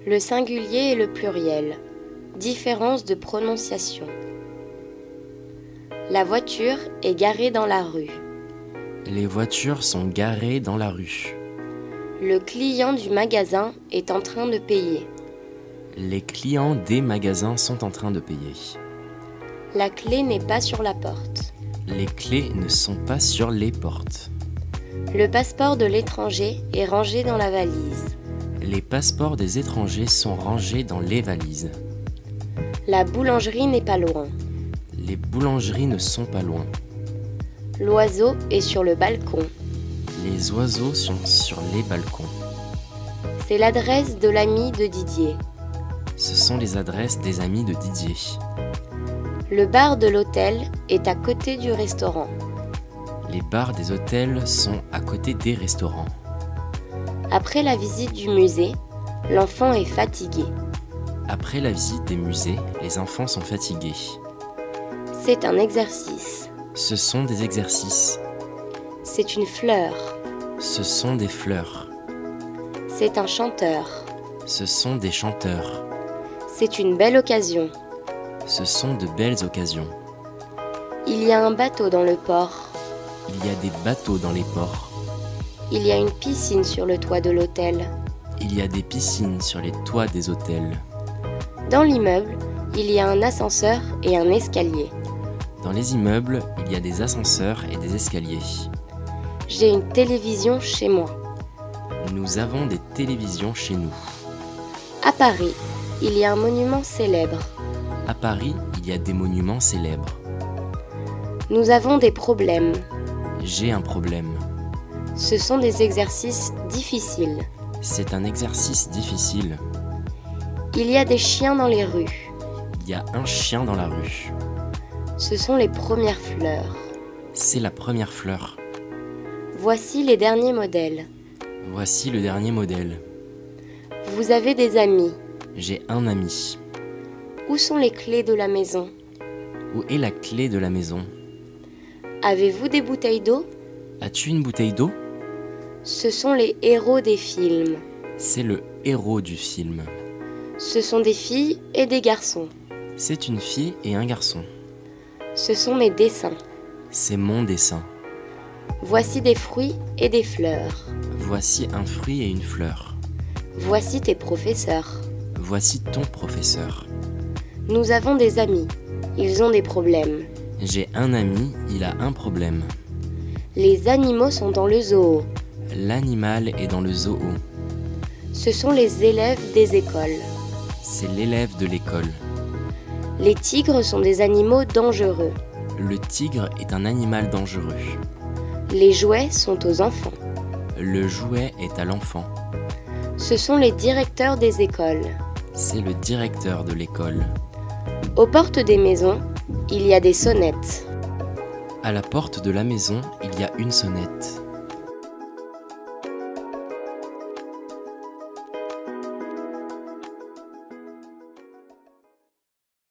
Le singulier et le pluriel. Différence de prononciation. La voiture est garée dans la rue. Les voitures sont garées dans la rue. Le client du magasin est en train de payer. Les clients des magasins sont en train de payer. La clé n'est pas sur la porte. Les clés ne sont pas sur les portes. Le passeport de l'étranger est rangé dans la valise. Les passeports des étrangers sont rangés dans les valises. La boulangerie n'est pas loin. Les boulangeries ne sont pas loin. L'oiseau est sur le balcon. Les oiseaux sont sur les balcons. C'est l'adresse de l'ami de Didier. Ce sont les adresses des amis de Didier. Le bar de l'hôtel est à côté du restaurant. Les bars des hôtels sont à côté des restaurants. Après la visite du musée, l'enfant est fatigué. Après la visite des musées, les enfants sont fatigués. C'est un exercice. Ce sont des exercices. C'est une fleur. Ce sont des fleurs. C'est un chanteur. Ce sont des chanteurs. C'est une belle occasion. Ce sont de belles occasions. Il y a un bateau dans le port. Il y a des bateaux dans les ports. Il y a une piscine sur le toit de l'hôtel. Il y a des piscines sur les toits des hôtels. Dans l'immeuble, il y a un ascenseur et un escalier. Dans les immeubles, il y a des ascenseurs et des escaliers. J'ai une télévision chez moi. Nous avons des télévisions chez nous. À Paris, il y a un monument célèbre. À Paris, il y a des monuments célèbres. Nous avons des problèmes. J'ai un problème. Ce sont des exercices difficiles. C'est un exercice difficile. Il y a des chiens dans les rues. Il y a un chien dans la rue. Ce sont les premières fleurs. C'est la première fleur. Voici les derniers modèles. Voici le dernier modèle. Vous avez des amis. J'ai un ami. Où sont les clés de la maison? Où est la clé de la maison? Avez-vous des bouteilles d'eau? As-tu une bouteille d'eau? Ce sont les héros des films. C'est le héros du film. Ce sont des filles et des garçons. C'est une fille et un garçon. Ce sont mes dessins. C'est mon dessin. Voici des fruits et des fleurs. Voici un fruit et une fleur. Voici tes professeurs. Voici ton professeur. Nous avons des amis. Ils ont des problèmes. J'ai un ami, il a un problème. Les animaux sont dans le zoo. L'animal est dans le zoo. Ce sont les élèves des écoles. C'est l'élève de l'école. Les tigres sont des animaux dangereux. Le tigre est un animal dangereux. Les jouets sont aux enfants. Le jouet est à l'enfant. Ce sont les directeurs des écoles. C'est le directeur de l'école. Aux portes des maisons, il y a des sonnettes. À la porte de la maison, il y a une sonnette.